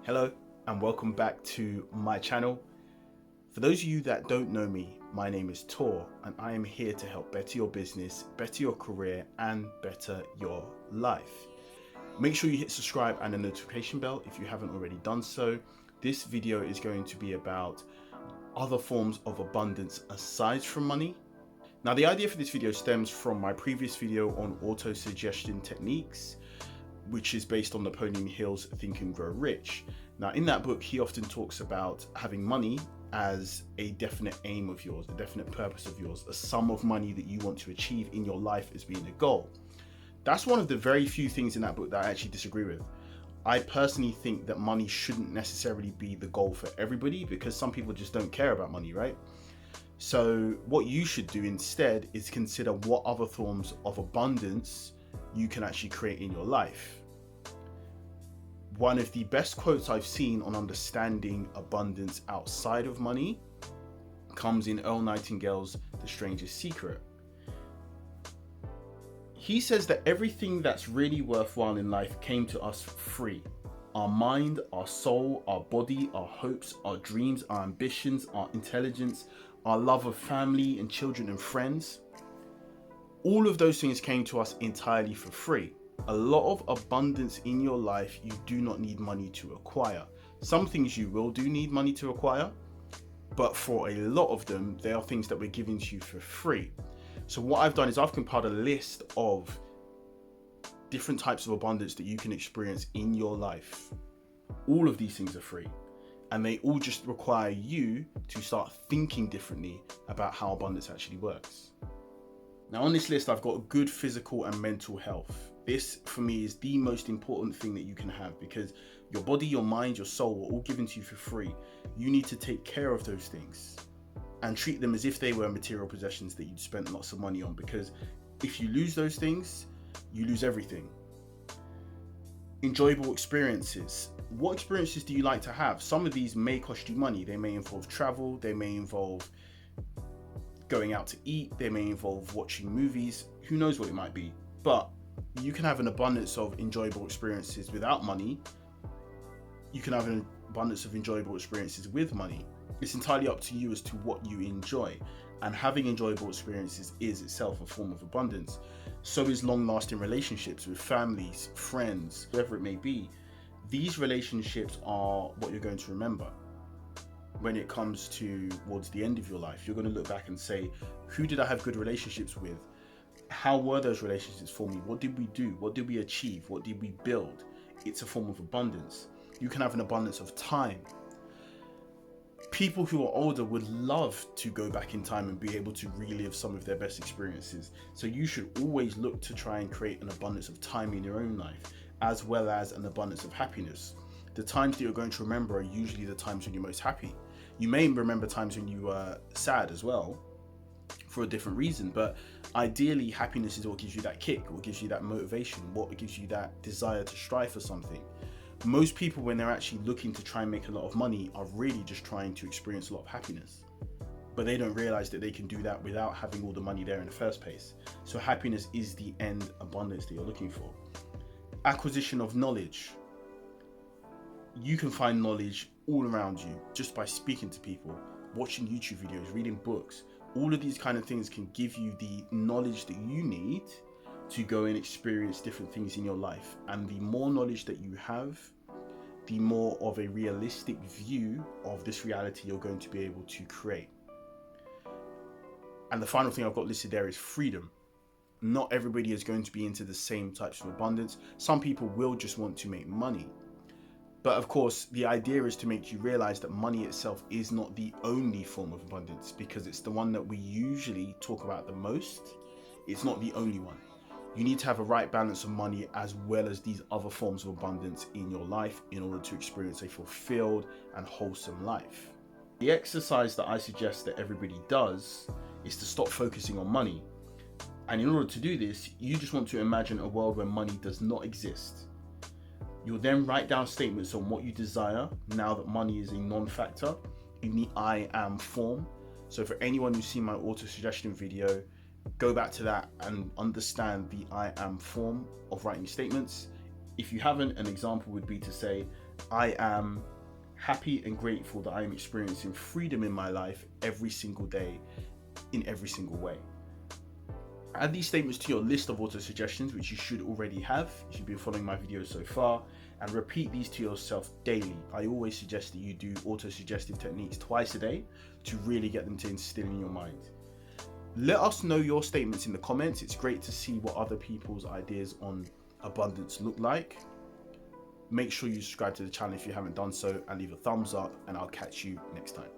Hello and welcome back to my channel. For those of you that don't know me, my name is Tor and I am here to help better your business, better your career and better your life. Make sure you hit subscribe and the notification bell if you haven't already done so. This video is going to be about other forms of abundance aside from money. Now the idea for this video stems from my previous video on auto-suggestion techniques, which is based on Napoleon Hill's Think and Grow Rich. Now in that book, he often talks about having money as a definite aim of yours, a definite purpose of yours, a sum of money that you want to achieve in your life as being a goal. That's one of the very few things in that book that I actually disagree with. I personally think that money shouldn't necessarily be the goal for everybody because some people just don't care about money, right? So what you should do instead is consider what other forms of abundance you can actually create in your life. One of the best quotes I've seen on understanding abundance outside of money comes in Earl Nightingale's The Strangest Secret. He says that everything that's really worthwhile in life came to us for free. Our mind, our soul, our body, our hopes, our dreams, our ambitions, our intelligence, our love of family and children and friends. All of those things came to us entirely for free. A lot of abundance in your life you do not need money to acquire. Some things you will do need money to acquire, but for a lot of them, they are things that we're giving to you for free. So what I've done is I've compiled a list of different types of abundance that you can experience in your life. All of these things are free, and they all just require you to start thinking differently about how abundance actually works. Now on this list, I've got good physical and mental health. This for me is the most important thing that you can have because your body, your mind, your soul are all given to you for free. You need to take care of those things and treat them as if they were material possessions that you'd spent lots of money on, because if you lose those things, you lose everything. Enjoyable experiences. What experiences do you like to have? Some of these may cost you money. They may involve travel, they may involve going out to eat, they may involve watching movies, who knows what it might be. But you can have an abundance of enjoyable experiences without money. You can have an abundance of enjoyable experiences with money. It's entirely up to you as to what you enjoy. And having enjoyable experiences is itself a form of abundance. So is long-lasting relationships with families, friends, whoever it may be. These relationships are what you're going to remember. When it comes towards the end of your life, you're going to look back and say, who did I have good relationships with? How were those relationships for me? What did we do? What did we achieve? What did we build? It's a form of abundance. You can have an abundance of time. People who are older would love to go back in time and be able to relive some of their best experiences. So you should always look to try and create an abundance of time in your own life, as well as an abundance of happiness. The times that you're going to remember are usually the times when you're most happy. You may remember times when you were sad as well, for a different reason, but ideally happiness is what gives you that kick, what gives you that motivation, what gives you that desire to strive for something. Most people, when they're actually looking to try and make a lot of money, are really just trying to experience a lot of happiness, but they don't realize that they can do that without having all the money there in the first place. So happiness is the end abundance that you're looking for. Acquisition of knowledge. You can find knowledge all around you just by speaking to people, watching YouTube videos, reading books. All of these kind of things can give you the knowledge that you need to go and experience different things in your life. And the more knowledge that you have, the more of a realistic view of this reality you're going to be able to create. And the final thing I've got listed there is freedom. Not everybody is going to be into the same types of abundance. Some people will just want to make money. But of course, the idea is to make you realize that money itself is not the only form of abundance, because it's the one that we usually talk about the most. It's not the only one. You need to have a right balance of money as well as these other forms of abundance in your life in order to experience a fulfilled and wholesome life. The exercise that I suggest that everybody does is to stop focusing on money. And in order to do this, you just want to imagine a world where money does not exist. You'll then write down statements on what you desire now that money is a non-factor in the I am form. So for anyone who's seen my auto-suggestion video, go back to that and understand the I am form of writing statements. If you haven't, an example would be to say, I am happy and grateful that I am experiencing freedom in my life every single day, in every single way. Add these statements to your list of auto suggestions, which you should already have if you've been following my videos so far, and repeat these to yourself daily. I always suggest that you do auto suggestive techniques twice a day to really get them to instill in your mind. Let us know your statements in the comments. It's great to see what other people's ideas on abundance look like. Make sure you subscribe to the channel if you haven't done so, and leave a thumbs up, and I'll catch you next time.